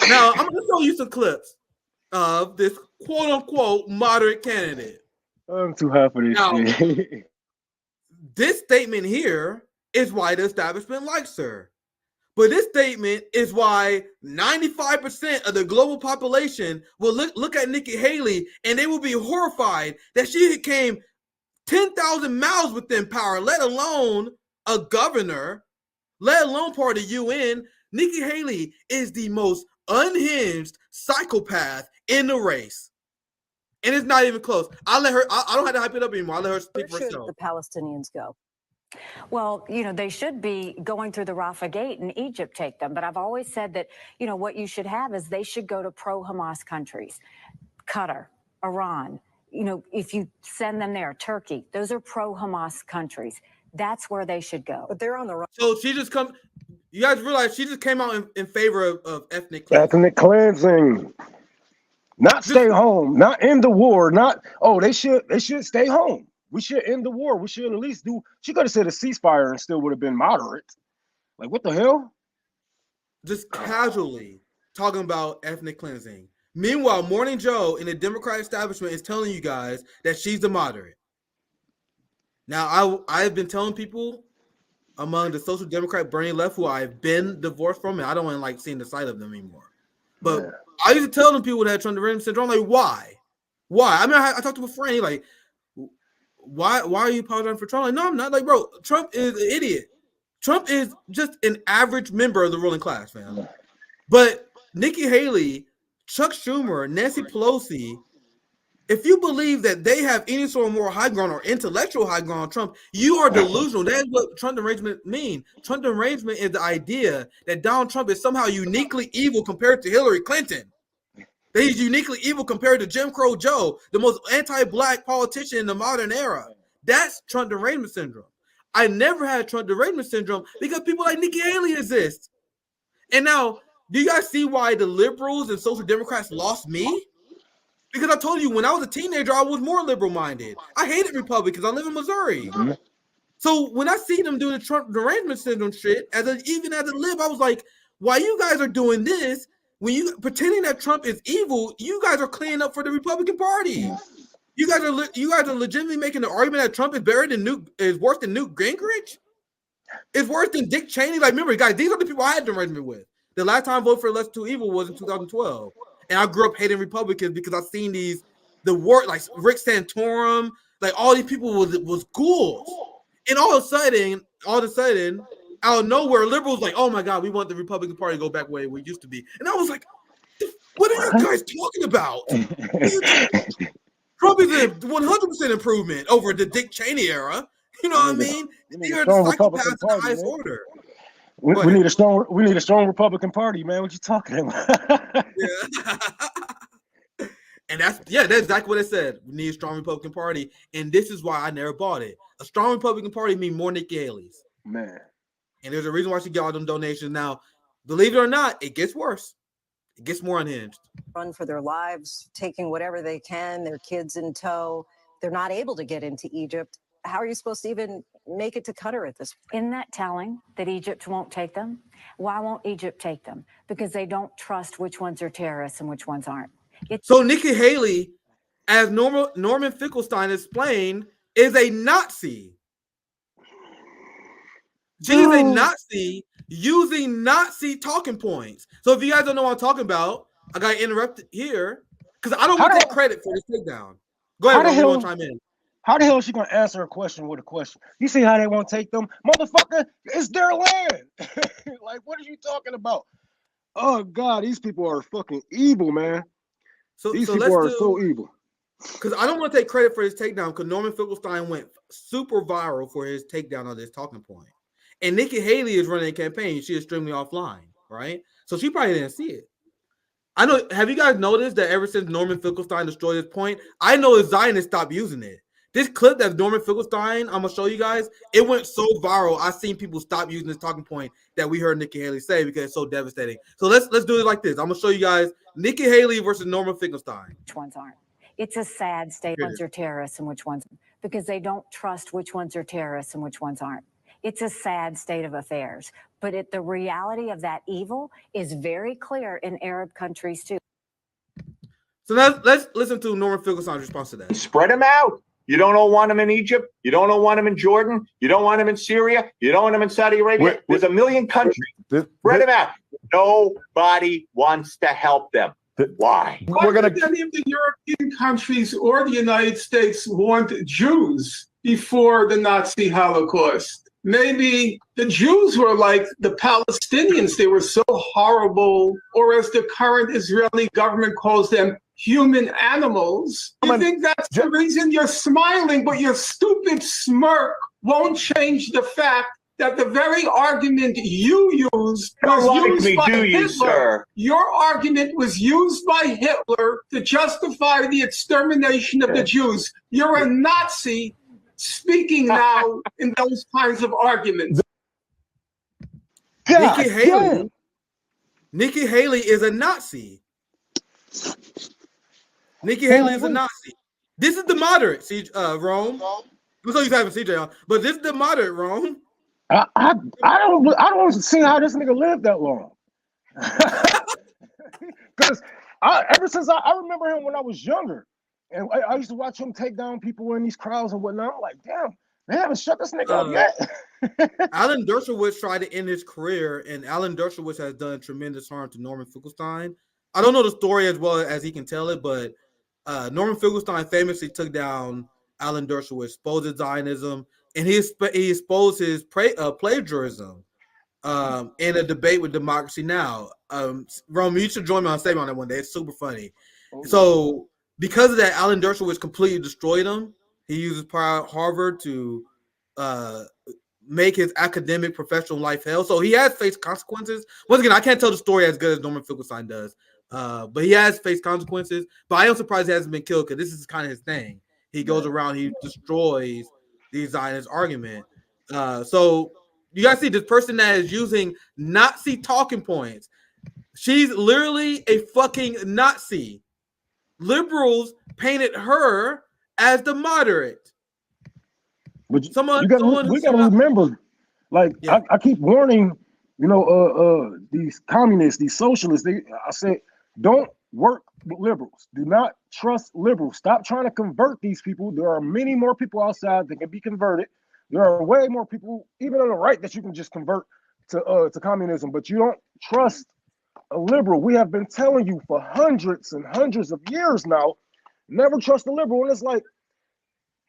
Now, I'm going to show you some clips of this quote-unquote moderate candidate. I'm too high for this shit. This statement here is why the establishment likes her. But this statement is why 95% of the global population will look at Nikki Haley and they will be horrified that she came 10,000 miles within power, let alone a governor, let alone part of the UN. Nikki Haley is the most unhinged psychopath in the race. And it's not even close. I don't have to hype it up anymore. I let her speak for herself. Where should the Palestinians go? Well, they should be going through the Rafah Gate and Egypt take them. But I've always said that, what you should have is they should go to pro-Hamas countries, Qatar, Iran. If you send them there, Turkey, those are pro-Hamas countries. That's where they should go. But they're on the right. So she just come. You guys realize she just came out in favor of ethnic cleansing. Ethnic cleansing. Not stay home. Not end the war. Not they should stay home. We should end the war. We should at least do. She could have said a ceasefire and still would have been moderate. Like what the hell? Just casually talking about ethnic cleansing. Meanwhile, Morning Joe in the Democratic establishment is telling you guys that she's the moderate. Now, I've been telling people among the social democrat Bernie left, who I've been divorced from, and I don't want to like seeing the sight of them anymore. But I used to tell them people that had Trump derangement syndrome, like, why? I mean, I talked to a friend, he's like, why are you apologizing for Trump? Like, no, I'm not. Like, bro, Trump is an idiot. Trump is just an average member of the ruling class, fam. But Nikki Haley, Chuck Schumer, Nancy Pelosi, if you believe that they have any sort of moral high ground or intellectual high ground on Trump, you are delusional. That is what Trump derangement means. Trump derangement is the idea that Donald Trump is somehow uniquely evil compared to Hillary Clinton. That he's uniquely evil compared to Jim Crow Joe, the most anti-black politician in the modern era. That's Trump derangement syndrome. I never had Trump derangement syndrome because people like Nikki Haley exist. And now, do you guys see why the liberals and social democrats lost me? Because I told you, when I was a teenager, I was more liberal-minded. I hated Republicans. I live in Missouri. Mm-hmm. So when I see them doing the Trump derangement syndrome shit, even as a lib, I was like, why you guys are doing this, when you pretending that Trump is evil, you guys are cleaning up for the Republican Party. You guys are legitimately making the argument that Trump is worse than Newt Gingrich? It's worse than Dick Cheney? Like, remember, guys, these are the people I had derangement with. The last time I voted for Less Too Evil was in 2012. And I grew up hating Republicans because I've seen the work, like Rick Santorum, like all these people was ghouls. And all of a sudden, out of nowhere, liberals like, oh my God, we want the Republican Party to go back where we used to be. And I was like, what are you guys talking about? Trump is a 100% improvement over the Dick Cheney era. You know what I mean? You're a psychopath in the highest order. We need a strong Republican Party, man. What you talking about? Yeah. And that's exactly what it said. We need a strong Republican Party, and this is why I never bought it. A strong Republican Party means more Nikki Haley's. Man. And there's a reason why she got all them donations. Now, believe it or not, it gets worse. It gets more unhinged. Run for their lives, taking whatever they can, their kids in tow. They're not able to get into Egypt. How are you supposed to even make it to Qatar at this point? Isn't that telling that Egypt won't take them? Why won't Egypt take them? Because they don't trust which ones are terrorists and which ones aren't. So Nikki Haley, as Norman Finkelstein explained, is a Nazi. She is a Nazi using Nazi talking points. So if you guys don't know what I'm talking about, I got interrupted here because I don't want to take credit for this takedown. Go ahead, Ron, you want to chime in. How the hell is she going to answer a question with a question? You see how they won't take them? Motherfucker, it's their land. Like, what are you talking about? Oh, God, these people are fucking evil, man. These people are so evil. Because I don't want to take credit for his takedown because Norman Finkelstein went super viral for his takedown of this talking point. And Nikki Haley is running a campaign. She is extremely offline, right? So she probably didn't see it. I know. Have you guys noticed that ever since Norman Finkelstein destroyed his point, I know the Zionists stopped using it. This clip that's Norman Finkelstein, I'm gonna show you guys. It went so viral. I've seen people stop using this talking point that we heard Nikki Haley say because it's so devastating. So let's do it like this. I'm gonna show you guys Nikki Haley versus Norman Finkelstein. Which ones aren't? It's a sad state. Which ones are terrorists and which ones, because they don't trust which ones are terrorists and which ones aren't. It's a sad state of affairs. But the reality of that evil is very clear in Arab countries, too. So let's listen to Norman Finkelstein's response to that. Spread them out. You don't want them in Egypt. You don't want them in Jordan. You don't want them in Syria. You don't want them in Saudi Arabia. There's a million countries. Spread them out. Nobody wants to help them. Why? Why did any of the European countries or the United States want Jews before the Nazi Holocaust? Maybe the Jews were like the Palestinians. They were so horrible, or as the current Israeli government calls them, human animals. You think that's the reason you're smiling, but your stupid smirk won't change the fact that the very argument you used was used by Hitler. Sir? Your argument was used by Hitler to justify the extermination of the Jews. You're a Nazi speaking now in those kinds of arguments. Nikki Haley is a Nazi. Nikki Haley is a Nazi. This is the moderate, Rome. I'm so used to having CJ on, but this is the moderate, Rome. I don't see how this nigga lived that long. Because ever since I remember him when I was younger, and I used to watch him take down people in these crowds and whatnot. I'm like, damn, they haven't shut this nigga up yet. Alan Dershowitz tried to end his career, and Alan Dershowitz has done tremendous harm to Norman Finkelstein. I don't know the story as well as he can tell it, but Norman Finkelstein famously took down Alan Dershowitz, exposed his Zionism, and he exposed his plagiarism in a debate with Democracy Now! Rome, you should join me on stage on that one day. It's super funny. So because of that, Alan Dershowitz completely destroyed him. He uses Harvard to make his academic professional life hell. So he has faced consequences. Once again, I can't tell the story as good as Norman Finkelstein does. But he has faced consequences. But I am surprised he hasn't been killed because this is kind of his thing. He goes around, he destroys the Zionist argument. So you guys see this person that is using Nazi talking points. She's literally a fucking Nazi. Liberals painted her as the moderate. But we got to remember, like, I keep warning, these communists, these socialists. I said, don't work with liberals. Do not trust liberals. Stop trying to convert these people. There are many more people outside that can be converted. There are way more people, even on the right, that you can just convert to communism. But you don't trust a liberal. We have been telling you for hundreds and hundreds of years now, never trust a liberal. And it's like,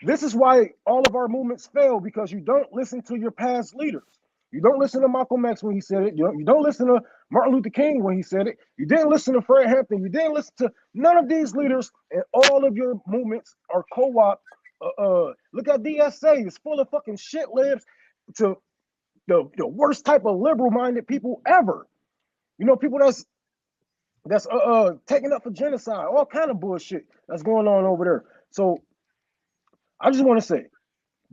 this is why all of our movements fail, because you don't listen to your past leaders. You don't listen to Malcolm X when he said it. You don't listen to Martin Luther King when he said it. You didn't listen to Fred Hampton. You didn't listen to none of these leaders, and all of your movements are co-op. Look at DSA. It's full of fucking shit libs to the worst type of liberal-minded people ever. People that's taking up for genocide, all kind of bullshit that's going on over there. So I just want to say,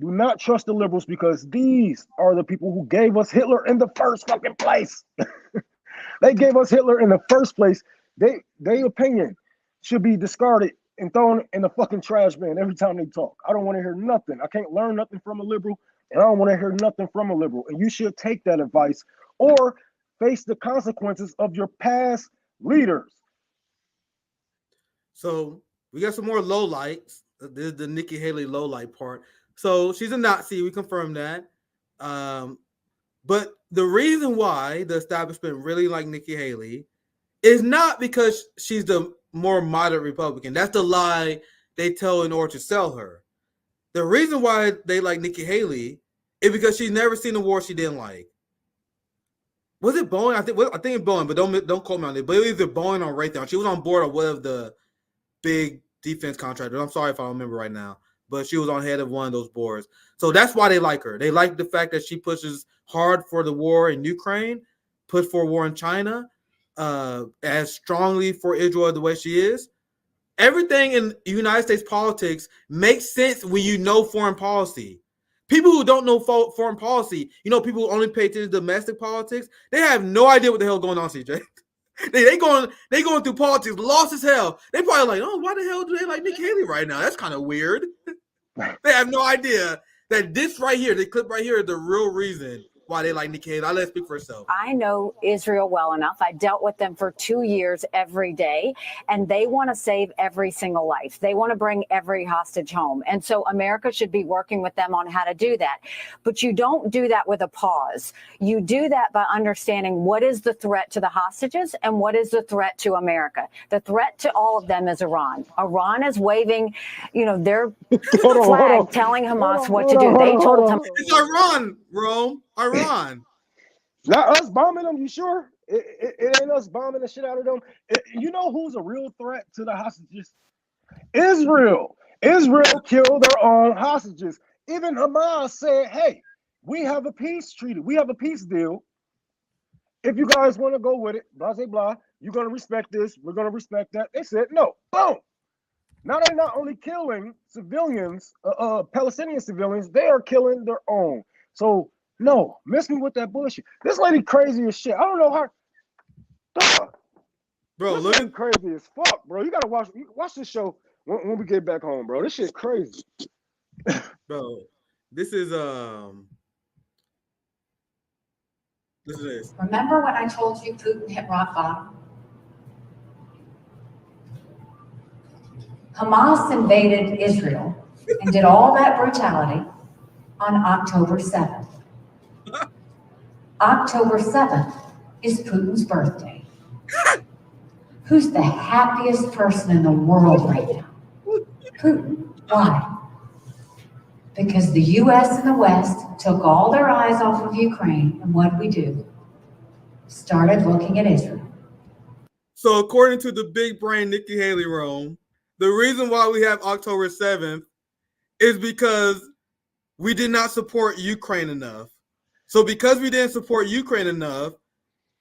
do not trust the liberals, because these are the people who gave us Hitler in the first fucking place. They gave us Hitler in the first place. Their opinion should be discarded and thrown in the fucking trash bin every time they talk. I don't want to hear nothing. I can't learn nothing from a liberal, and I don't want to hear nothing from a liberal. And you should take that advice or face the consequences of your past leaders. So we got some more lowlights. This is the Nikki Haley lowlight part. So she's a Nazi. We confirmed that. But the reason why the establishment really like Nikki Haley is not because she's the more moderate Republican. That's the lie they tell in order to sell her. The reason why they like Nikki Haley is because she's never seen a war she didn't like. Was it Boeing? I think it's Boeing, but don't quote me on it. But it was either Boeing or Raytheon. She was on board of one of the big defense contractors. I'm sorry if I don't remember right now, but she was on head of one of those boards. So that's why they like her. They like the fact that she pushes hard for the war in Ukraine, pushed for a war in China, as strongly for Israel the way she is. Everything in United States politics makes sense when you know foreign policy. People who don't know foreign policy, people who only pay attention to domestic politics, they have no idea what the hell going on, CJ. They going through politics, lost as hell. They probably like, oh, why the hell do they like Nikki Haley right now? That's kind of weird. They have no idea that this right here, the clip right here, is the real reason why they like Nikki Haley. I'll let her speak for herself. I know Israel well enough. I dealt with them for 2 years every day, and they want to save every single life. They want to bring every hostage home. And so America should be working with them on how to do that. But you don't do that with a pause. You do that by understanding what is the threat to the hostages and what is the threat to America. The threat to all of them is Iran. Iran is waving, their flag telling Hamas what to do. They told Hamas. It's Iran, Rome. Iran. Not us bombing them, you sure? It ain't us bombing the shit out of them. You know who's a real threat to the hostages? Israel. Israel killed their own hostages. Even Hamas said, hey, we have a peace treaty. We have a peace deal. If you guys want to go with it, blah, blah, blah, you're going to respect this. We're going to respect that. They said, no. Boom. Now they're not only killing civilians, Palestinian civilians, they are killing their own. So, no, miss me with that bullshit. This lady crazy as shit. I don't know how. Dog. Bro, this look crazy as fuck, bro. You gotta watch this show when we get back home, bro. This shit crazy. Bro, this is Listen to this. Remember when I told you Putin hit rock bottom? Hamas invaded Israel and did all that brutality on October 7th. October 7th is Putin's birthday. Who's the happiest person in the world right now? Putin. Why? Because the U.S. and the West took all their eyes off of Ukraine, and what did we do? Started looking at Israel. So according to the big brain Nikki Haley, Rome, the reason why we have October 7th is because we did not support Ukraine enough. So because we didn't support Ukraine enough,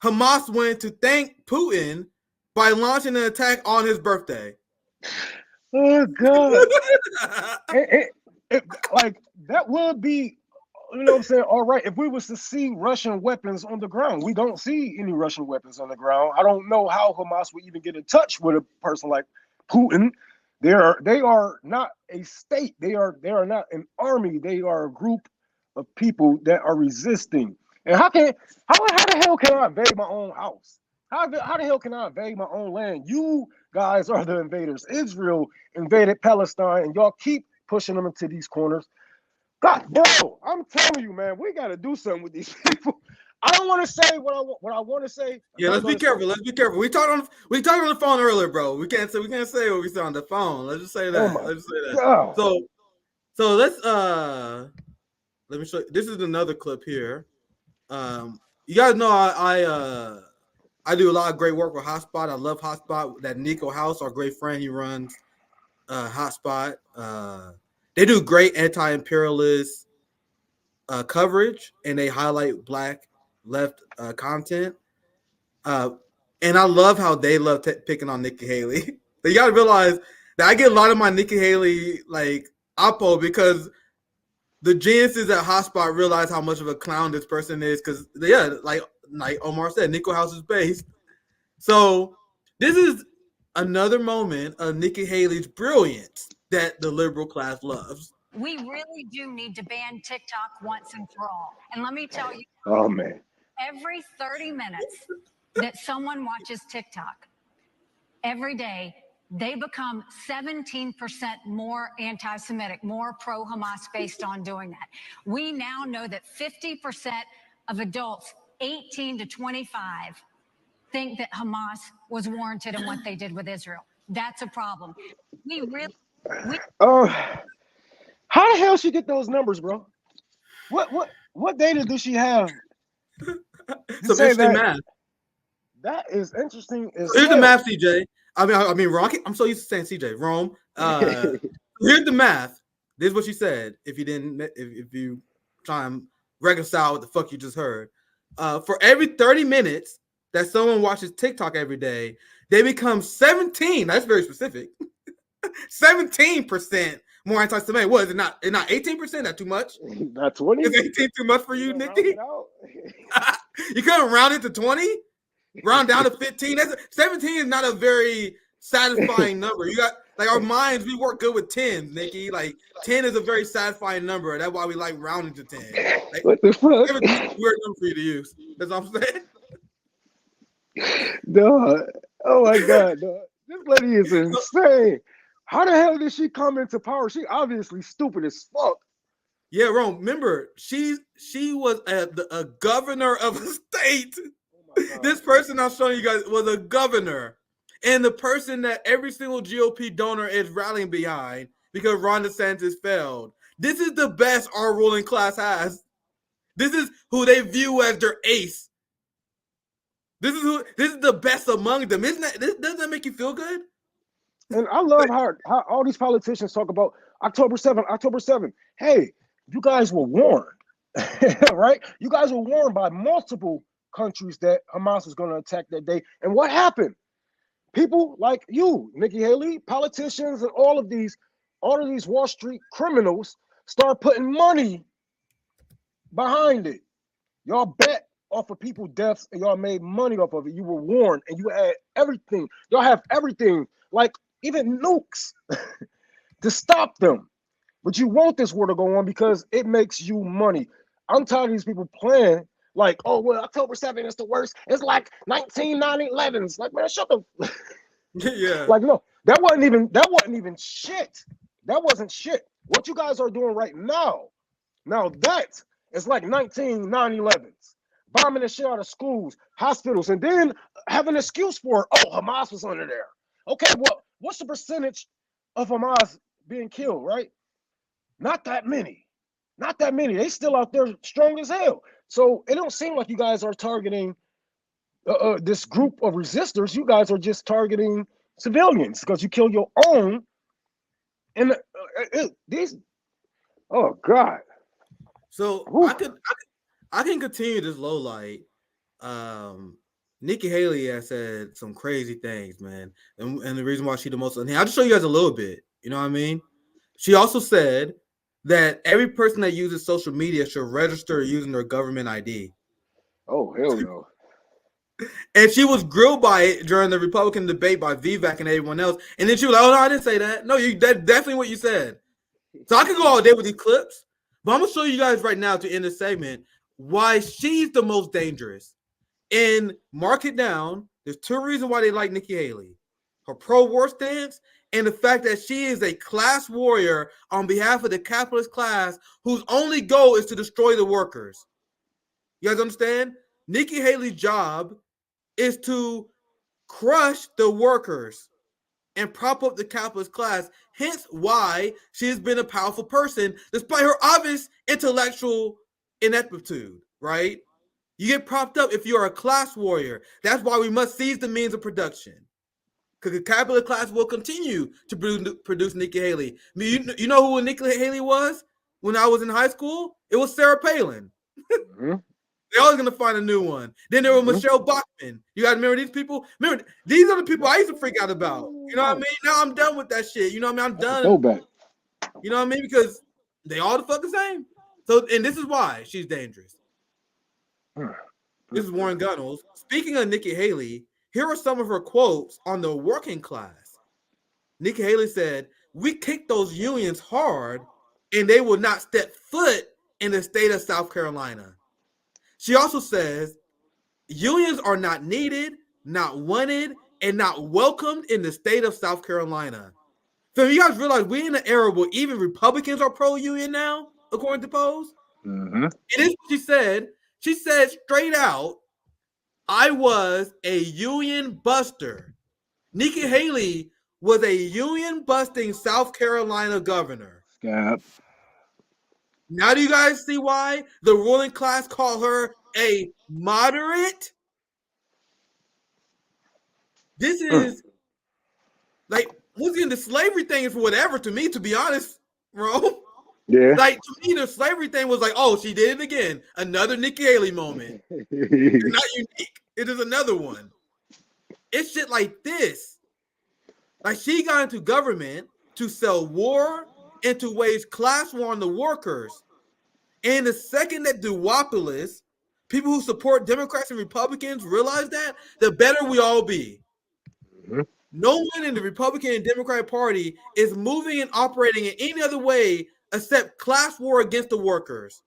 Hamas went to thank Putin by launching an attack on his birthday. Oh, God. Like, that would be, you know what I'm saying, all right, if we was to see Russian weapons on the ground. We don't see any Russian weapons on the ground. I don't know how Hamas would even get in touch with a person like Putin. They are not a state. They are not an army. They are a group of people that are resisting. And how the hell can I invade my own house? How the hell can I invade my own land? You guys are the invaders. Israel invaded Palestine, and y'all keep pushing them into these corners. God, bro, I'm telling you, man, we got to do something with these people. I don't want to say what I want to say. Yeah, let's be careful. Let's be careful. We talked on the phone earlier, bro. We can't say what we said on the phone. Let's just say that. Let's just say that. God. So let's let me show you. This is another clip here. You guys know I do a lot of great work with Hotspot. I love Hotspot. That Nico House, our great friend, he runs Hotspot. They do great anti-imperialist coverage, and they highlight Black left content. And I love how they love picking on Nikki Haley. You got to realize that I get a lot of my Nikki Haley like oppo because the geniuses at Hotspot realize how much of a clown this person is because, yeah, like Omar said, Nico House is based. So this is another moment of Nikki Haley's brilliance that the liberal class loves. We really do need to ban TikTok once and for all. And let me tell you, Oh, man. every 30 minutes that someone watches TikTok, every day, they become 17% more anti-Semitic, more pro-Hamas based on doing that. We now know that 50% of adults 18 to 25 think that Hamas was warranted in what they did with Israel. That's a problem. How the hell she get those numbers, bro? What data does she have? Some interesting math. That is interesting. Here's the math, CJ. I mean, Ron. I'm so used to saying CJ. Rome. Here's the math. This is what she said. If you try and reconcile what the fuck you just heard, for every 30 minutes that someone watches TikTok every day, they become 17. That's very specific. 17% more anti-Semitic. What is it? Not 18%? Not too much? Not 20. Is 18 too much for you, Nikki? You couldn't round it to 20? Round down to 15. 17 is not a very satisfying number. You got Like our minds, we work good with 10, Nikki. Like 10 is a very satisfying number. That's why we like rounding to 10. Like, What the fuck? everything's a weird number for you to use. That's what I'm saying. Dog. Oh my God, dog. This lady is insane. How the hell did she come into power? She obviously stupid as fuck. Yeah, Rome. Remember, she was a governor of a state. This person I'm showing you guys was a governor, and the person that every single GOP donor is rallying behind because Ron DeSantis failed. This is the best our ruling class has. This is who they view as their ace. This is the best among them. Isn't that? Doesn't that make you feel good? And I love how all these politicians talk about October 7th, October 7th. Hey, you guys were warned, right? You guys were warned by multiple countries that Hamas was going to attack that day. And what happened? People like you, Nikki Haley, politicians, and all of these Wall Street criminals start putting money behind it. Y'all bet off of people's deaths and y'all made money off of it. You were warned and you had everything. Y'all have everything, like even nukes to stop them. But you want this war to go on because it makes you money. I'm tired of these people playing like, oh, well, October 7th is the worst. It's like 1911s. Like, man, shut the Yeah. Like, no, that wasn't even shit. That wasn't shit. What you guys are doing right now that is like 1911s. Bombing the shit out of schools, hospitals, and then have an excuse for it. Oh, Hamas was under there. Okay, well, what's the percentage of Hamas being killed, right? Not that many. Not that many. They still out there strong as hell. So it don't seem like you guys are targeting this group of resistors. You guys are just targeting civilians because you kill your own. And these, oh God. So I can continue this low light. Nikki Haley has said some crazy things, man, and the reason why she's the most unhinged. I'll just show you guys a little bit. You know what I mean? She also said that every person that uses social media should register using their government ID. Oh, hell no. And she was grilled by it during the Republican debate by Vivek and everyone else. And then she was like, oh, no, I didn't say that. No, that's definitely what you said. So I could go all day with these clips, but I'm going to show you guys right now to end the segment why she's the most dangerous. And mark it down. There's two reasons why they like Nikki Haley. Her pro-war stance and the fact that she is a class warrior on behalf of the capitalist class whose only goal is to destroy the workers. You guys understand? Nikki Haley's job is to crush the workers and prop up the capitalist class, hence why she has been a powerful person despite her obvious intellectual ineptitude, right? You get propped up if you're a class warrior. That's why we must seize the means of production. Because the capitalist class will continue to produce Nikki Haley. I mean, you know who Nikki Haley was when I was in high school? It was Sarah Palin. Mm-hmm. They're always going to find a new one. Then there was Michelle Bachmann. You guys remember these people? Remember, these are the people I used to freak out about. You know what I mean? Now I'm done with that shit. You know what I mean? I'm done. Go back. You know what I mean? Because they all the fuck the same. So, and this is why she's dangerous. This is Warren Gunnels. Speaking of Nikki Haley, here are some of her quotes on the working class. Nikki Haley said, "We kicked those unions hard, and they will not step foot in the state of South Carolina." She also says, "Unions are not needed, not wanted, and not welcomed in the state of South Carolina." So you guys realize we're in an era where even Republicans are pro-union now, according to polls? Mm-hmm. It is what she said. She said straight out, "I was a union buster." Nikki Haley was a union-busting South Carolina governor. Scab. Now do you guys see why the ruling class call her a moderate? This is like, once again, the slavery thing is whatever to me, to be honest, bro. Yeah. Like, to me, the slavery thing was like, oh, she did it again. Another Nikki Haley moment. It's not unique. It is another one. It's shit like this. Like, she got into government to sell war and to wage class war on the workers. And the second that duopolists, people who support Democrats and Republicans, realize that, the better we all be. Mm-hmm. No one in the Republican and Democratic Party is moving and operating in any other way except class war against the workers.